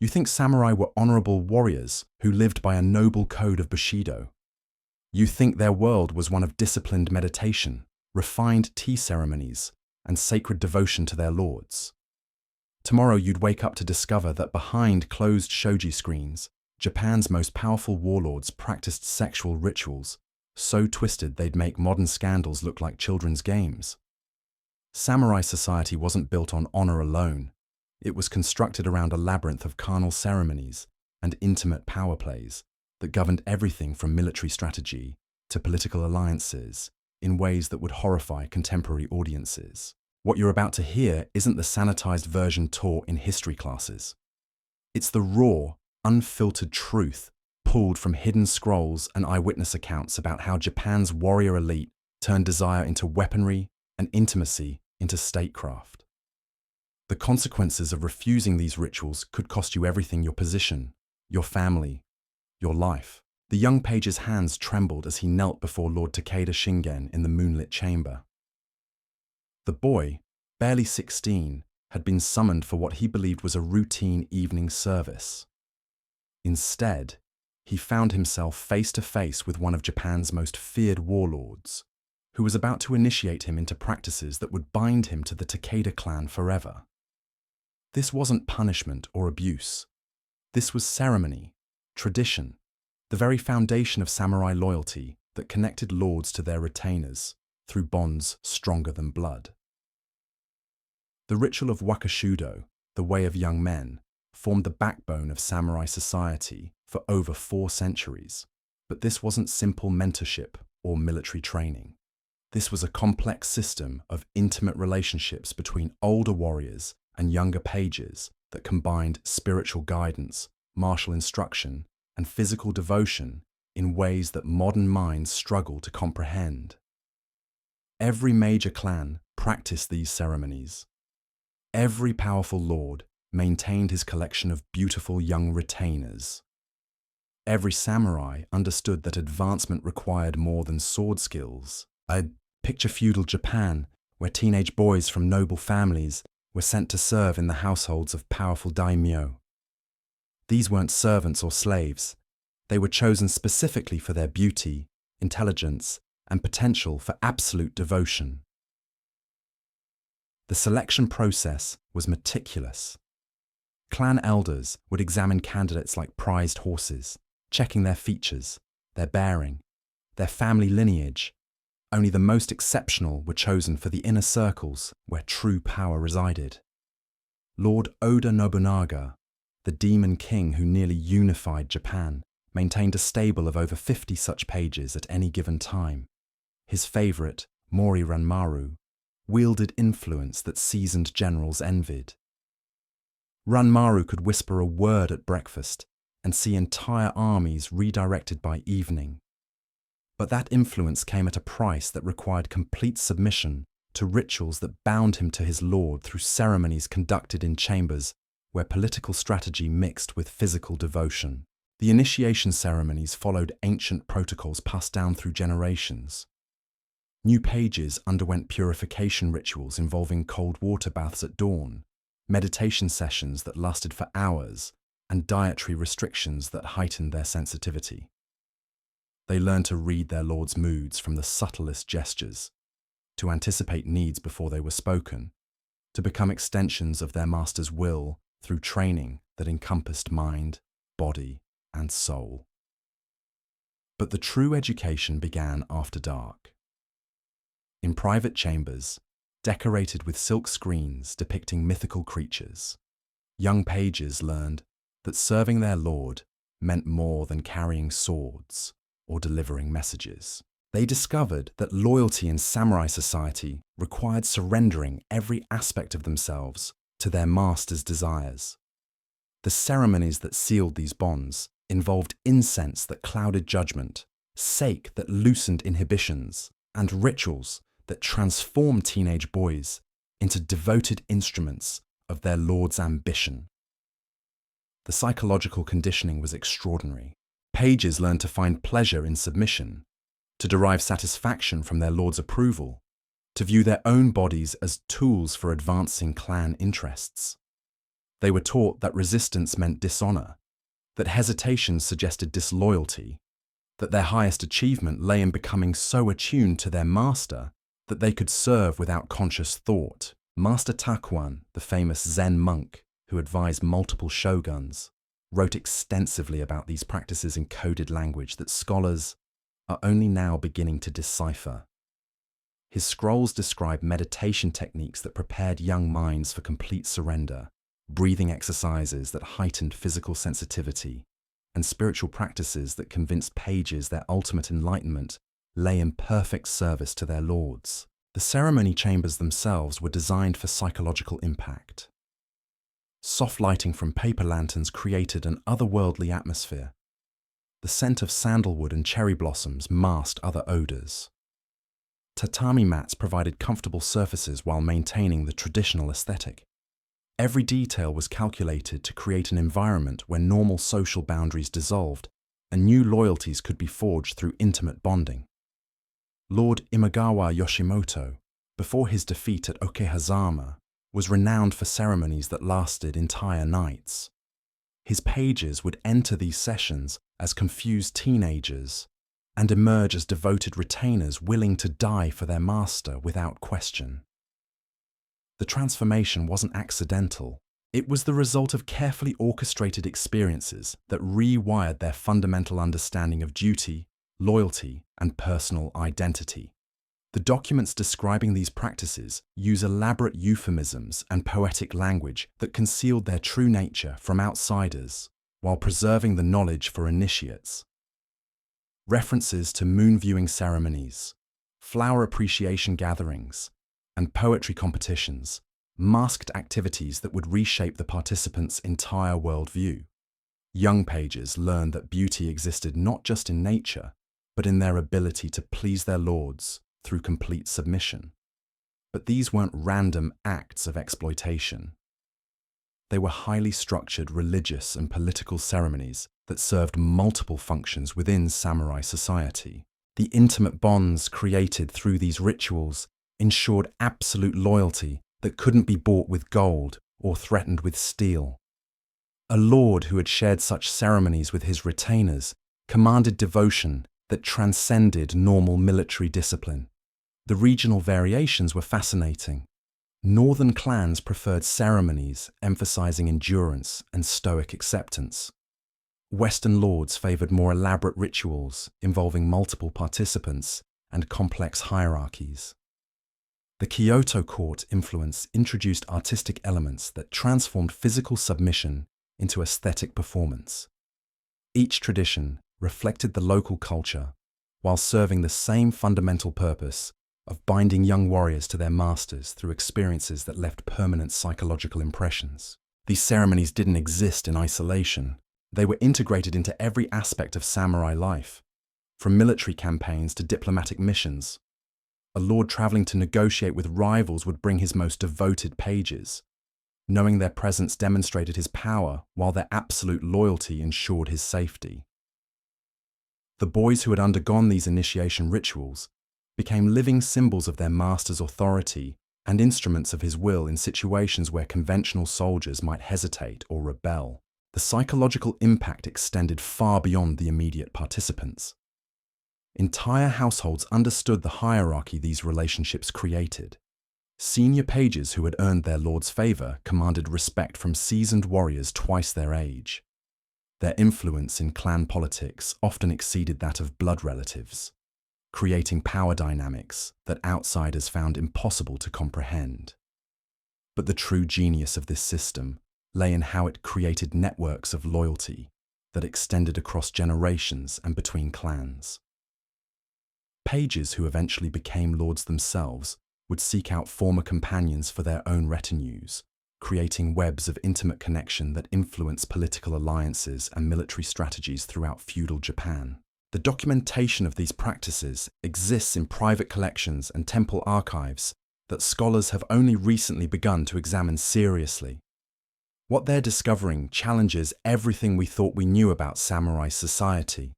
You think samurai were honorable warriors who lived by a noble code of Bushido. You think their world was one of disciplined meditation, refined tea ceremonies, and sacred devotion to their lords. Tomorrow you'd wake up to discover that behind closed shoji screens, Japan's most powerful warlords practiced sexual rituals so twisted they'd make modern scandals look like children's games. Samurai society wasn't built on honor alone. It was constructed around a labyrinth of carnal ceremonies and intimate power plays that governed everything from military strategy to political alliances in ways that would horrify contemporary audiences. What you're about to hear isn't the sanitized version taught in history classes. It's the raw, unfiltered truth pulled from hidden scrolls and eyewitness accounts about how Japan's warrior elite turned desire into weaponry and intimacy into statecraft. The consequences of refusing these rituals could cost you everything: your position, your family, your life. The young page's hands trembled as he knelt before Lord Takeda Shingen in the moonlit chamber. The boy, barely 16, had been summoned for what he believed was a routine evening service. Instead, he found himself face to face with one of Japan's most feared warlords, who was about to initiate him into practices that would bind him to the Takeda clan forever. This wasn't punishment or abuse. This was ceremony, tradition, the very foundation of samurai loyalty that connected lords to their retainers through bonds stronger than blood. The ritual of wakashudo, the way of young men, formed the backbone of samurai society for over 4 centuries. But this wasn't simple mentorship or military training. This was a complex system of intimate relationships between older warriors and younger pages that combined spiritual guidance, martial instruction, and physical devotion in ways that modern minds struggle to comprehend. Every major clan practiced these ceremonies. Every powerful lord maintained his collection of beautiful young retainers. Every samurai understood that advancement required more than sword skills. I'd picture feudal Japan, where teenage boys from noble families were sent to serve in the households of powerful daimyo. These weren't servants or slaves. They were chosen specifically for their beauty, intelligence, and potential for absolute devotion. The selection process was meticulous. Clan elders would examine candidates like prized horses, checking their features, their bearing, their family lineage. Only the most exceptional were chosen for the inner circles where true power resided. Lord Oda Nobunaga, the demon king who nearly unified Japan, maintained a stable of over 50 such pages at any given time. His favorite, Mori Ranmaru, wielded influence that seasoned generals envied. Ranmaru could whisper a word at breakfast and see entire armies redirected by evening. But that influence came at a price that required complete submission to rituals that bound him to his lord through ceremonies conducted in chambers where political strategy mixed with physical devotion. The initiation ceremonies followed ancient protocols passed down through generations. New pages underwent purification rituals involving cold water baths at dawn, meditation sessions that lasted for hours, and dietary restrictions that heightened their sensitivity. They learned to read their lord's moods from the subtlest gestures, to anticipate needs before they were spoken, to become extensions of their master's will through training that encompassed mind, body, and soul. But the true education began after dark. In private chambers, decorated with silk screens depicting mythical creatures, young pages learned that serving their lord meant more than carrying swords or delivering messages. They discovered that loyalty in samurai society required surrendering every aspect of themselves to their master's desires. The ceremonies that sealed these bonds involved incense that clouded judgment, sake that loosened inhibitions, and rituals that transformed teenage boys into devoted instruments of their lord's ambition. The psychological conditioning was extraordinary. Pages learned to find pleasure in submission, to derive satisfaction from their lord's approval, to view their own bodies as tools for advancing clan interests. They were taught that resistance meant dishonor, that hesitation suggested disloyalty, that their highest achievement lay in becoming so attuned to their master that they could serve without conscious thought. Master Takuan, the famous Zen monk who advised multiple shoguns, wrote extensively about these practices in coded language that scholars are only now beginning to decipher. His scrolls describe meditation techniques that prepared young minds for complete surrender, breathing exercises that heightened physical sensitivity, and spiritual practices that convinced pages their ultimate enlightenment lay in perfect service to their lords. The ceremony chambers themselves were designed for psychological impact. Soft lighting from paper lanterns created an otherworldly atmosphere. The scent of sandalwood and cherry blossoms masked other odors. Tatami mats provided comfortable surfaces while maintaining the traditional aesthetic. Every detail was calculated to create an environment where normal social boundaries dissolved and new loyalties could be forged through intimate bonding. Lord Imagawa Yoshimoto, before his defeat at Okehazama, was renowned for ceremonies that lasted entire nights. His pages would enter these sessions as confused teenagers and emerge as devoted retainers willing to die for their master without question. The transformation wasn't accidental. It was the result of carefully orchestrated experiences that rewired their fundamental understanding of duty, loyalty, and personal identity. The documents describing these practices use elaborate euphemisms and poetic language that concealed their true nature from outsiders while preserving the knowledge for initiates. References to moon viewing ceremonies, flower appreciation gatherings, and poetry competitions masked activities that would reshape the participants' entire worldview. Young pages learned that beauty existed not just in nature, but in their ability to please their lords through complete submission. But these weren't random acts of exploitation. They were highly structured religious and political ceremonies that served multiple functions within samurai society. The intimate bonds created through these rituals ensured absolute loyalty that couldn't be bought with gold or threatened with steel. A lord who had shared such ceremonies with his retainers commanded devotion that transcended normal military discipline. The regional variations were fascinating. Northern clans preferred ceremonies emphasizing endurance and stoic acceptance. Western lords favored more elaborate rituals involving multiple participants and complex hierarchies. The Kyoto court influence introduced artistic elements that transformed physical submission into aesthetic performance. Each tradition reflected the local culture while serving the same fundamental purpose of binding young warriors to their masters through experiences that left permanent psychological impressions. These ceremonies didn't exist in isolation. They were integrated into every aspect of samurai life, from military campaigns to diplomatic missions. A lord traveling to negotiate with rivals would bring his most devoted pages, knowing their presence demonstrated his power while their absolute loyalty ensured his safety. The boys who had undergone these initiation rituals became living symbols of their master's authority and instruments of his will in situations where conventional soldiers might hesitate or rebel. The psychological impact extended far beyond the immediate participants. Entire households understood the hierarchy these relationships created. Senior pages who had earned their lord's favor commanded respect from seasoned warriors twice their age. Their influence in clan politics often exceeded that of blood relatives, creating power dynamics that outsiders found impossible to comprehend. But the true genius of this system lay in how it created networks of loyalty that extended across generations and between clans. Pages who eventually became lords themselves would seek out former companions for their own retinues, creating webs of intimate connection that influenced political alliances and military strategies throughout feudal Japan. The documentation of these practices exists in private collections and temple archives that scholars have only recently begun to examine seriously. What they're discovering challenges everything we thought we knew about samurai society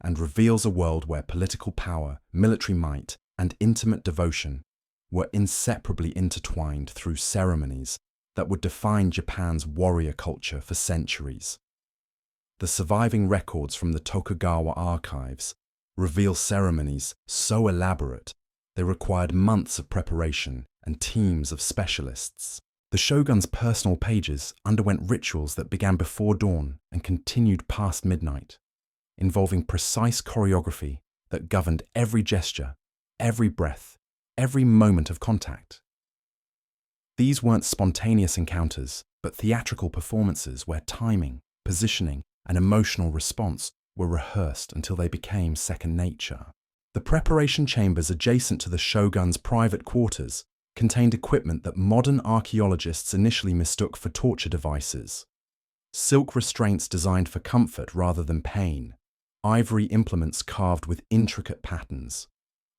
and reveals a world where political power, military might, and intimate devotion were inseparably intertwined through ceremonies that would define Japan's warrior culture for centuries. The surviving records from the Tokugawa archives reveal ceremonies so elaborate they required months of preparation and teams of specialists. The shogun's personal pages underwent rituals that began before dawn and continued past midnight, involving precise choreography that governed every gesture, every breath, every moment of contact. These weren't spontaneous encounters, but theatrical performances where timing, positioning, and emotional response were rehearsed until they became second nature. The preparation chambers adjacent to the shogun's private quarters contained equipment that modern archaeologists initially mistook for torture devices. Silk restraints designed for comfort rather than pain, ivory implements carved with intricate patterns,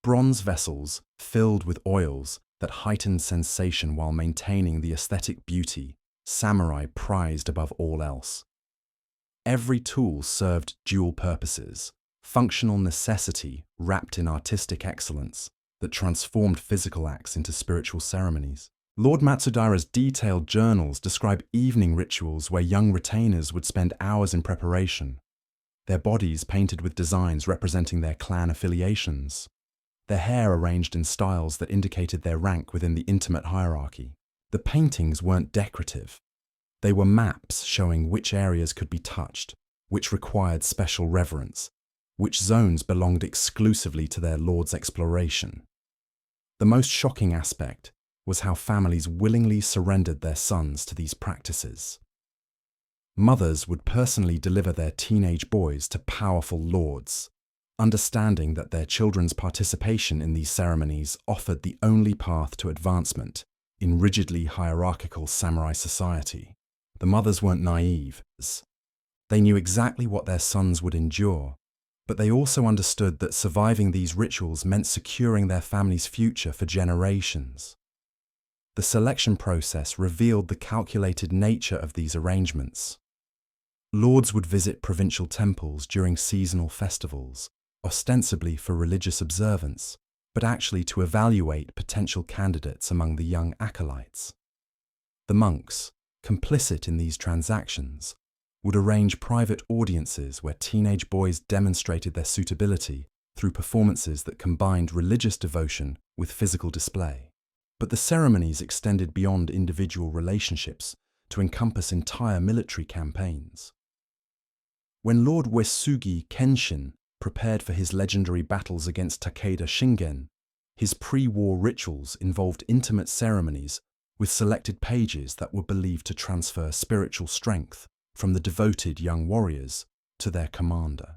bronze vessels filled with oils that heightened sensation while maintaining the aesthetic beauty samurai prized above all else. Every tool served dual purposes, functional necessity wrapped in artistic excellence that transformed physical acts into spiritual ceremonies. Lord Matsudaira's detailed journals describe evening rituals where young retainers would spend hours in preparation, their bodies painted with designs representing their clan affiliations, their hair arranged in styles that indicated their rank within the intimate hierarchy. The paintings weren't decorative. They were maps showing which areas could be touched, which required special reverence, which zones belonged exclusively to their lord's exploration. The most shocking aspect was how families willingly surrendered their sons to these practices. Mothers would personally deliver their teenage boys to powerful lords, understanding that their children's participation in these ceremonies offered the only path to advancement in rigidly hierarchical samurai society. The mothers weren't naive. They knew exactly what their sons would endure, but they also understood that surviving these rituals meant securing their family's future for generations. The selection process revealed the calculated nature of these arrangements. Lords would visit provincial temples during seasonal festivals, ostensibly for religious observance, but actually to evaluate potential candidates among the young acolytes. The monks, complicit in these transactions, would arrange private audiences where teenage boys demonstrated their suitability through performances that combined religious devotion with physical display. But the ceremonies extended beyond individual relationships to encompass entire military campaigns. When Lord Uesugi Kenshin prepared for his legendary battles against Takeda Shingen, his pre-war rituals involved intimate ceremonies with selected pages that were believed to transfer spiritual strength from the devoted young warriors to their commander.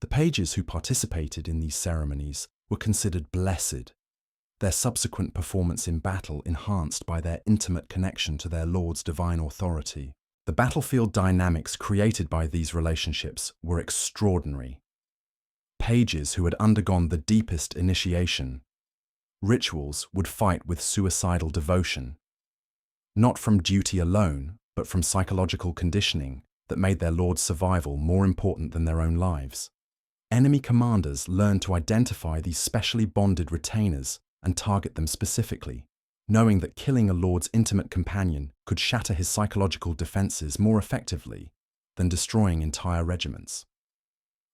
The pages who participated in these ceremonies were considered blessed, their subsequent performance in battle enhanced by their intimate connection to their lord's divine authority. The battlefield dynamics created by these relationships were extraordinary. Pages who had undergone the deepest initiation, rituals, would fight with suicidal devotion, not from duty alone, but from psychological conditioning that made their lord's survival more important than their own lives. Enemy commanders learned to identify these specially bonded retainers and target them specifically, knowing that killing a lord's intimate companion could shatter his psychological defenses more effectively than destroying entire regiments.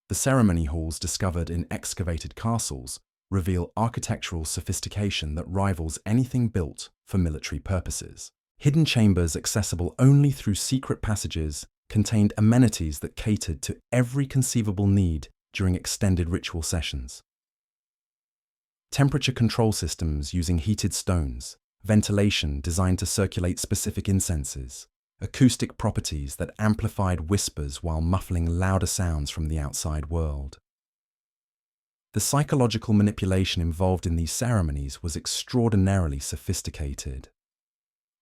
The ceremony halls discovered in excavated castles reveal architectural sophistication that rivals anything built for military purposes. Hidden chambers accessible only through secret passages contained amenities that catered to every conceivable need during extended ritual sessions. Temperature control systems using heated stones, ventilation designed to circulate specific incenses, acoustic properties that amplified whispers while muffling louder sounds from the outside world. The psychological manipulation involved in these ceremonies was extraordinarily sophisticated.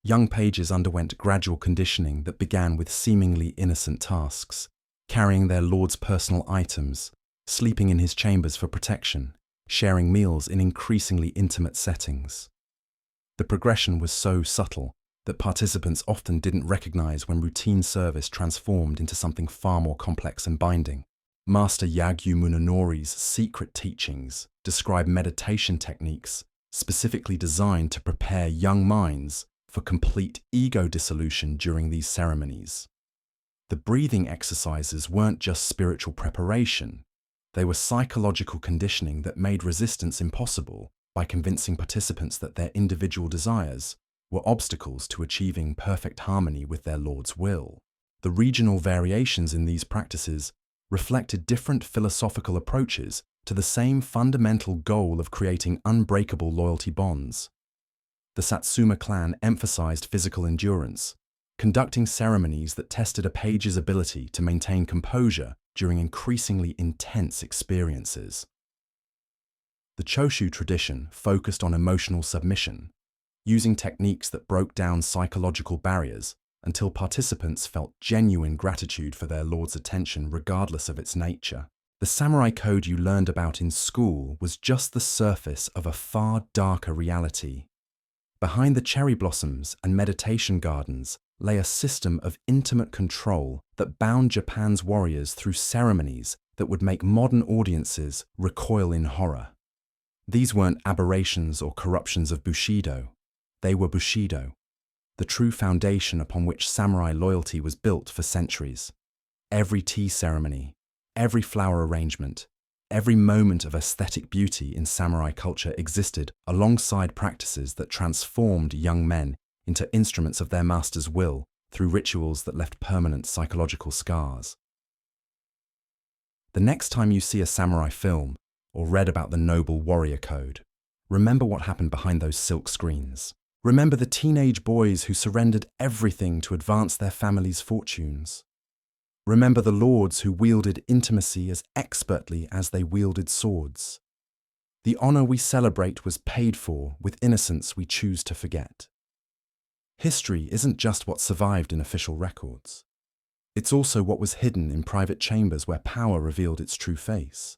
Young pages underwent gradual conditioning that began with seemingly innocent tasks, carrying their lord's personal items, sleeping in his chambers for protection, sharing meals in increasingly intimate settings. The progression was so subtle that participants often didn't recognize when routine service transformed into something far more complex and binding. Master Yagyu Munenori's secret teachings describe meditation techniques specifically designed to prepare young minds for complete ego dissolution during these ceremonies. The breathing exercises weren't just spiritual preparation, they were psychological conditioning that made resistance impossible by convincing participants that their individual desires were obstacles to achieving perfect harmony with their Lord's will. The regional variations in these practices reflected different philosophical approaches to the same fundamental goal of creating unbreakable loyalty bonds. The Satsuma clan emphasized physical endurance, conducting ceremonies that tested a page's ability to maintain composure during increasingly intense experiences. The Choshu tradition focused on emotional submission, using techniques that broke down psychological barriers until participants felt genuine gratitude for their lord's attention regardless of its nature. The samurai code you learned about in school was just the surface of a far darker reality. Behind the cherry blossoms and meditation gardens lay a system of intimate control that bound Japan's warriors through ceremonies that would make modern audiences recoil in horror. These weren't aberrations or corruptions of Bushido. They were Bushido, the true foundation upon which samurai loyalty was built for centuries. Every tea ceremony, every flower arrangement, every moment of aesthetic beauty in samurai culture existed alongside practices that transformed young men into instruments of their master's will through rituals that left permanent psychological scars. The next time you see a samurai film or read about the noble warrior code, remember what happened behind those silk screens. Remember the teenage boys who surrendered everything to advance their family's fortunes. Remember the lords who wielded intimacy as expertly as they wielded swords. The honor we celebrate was paid for with innocence we choose to forget. History isn't just what survived in official records. It's also what was hidden in private chambers where power revealed its true face.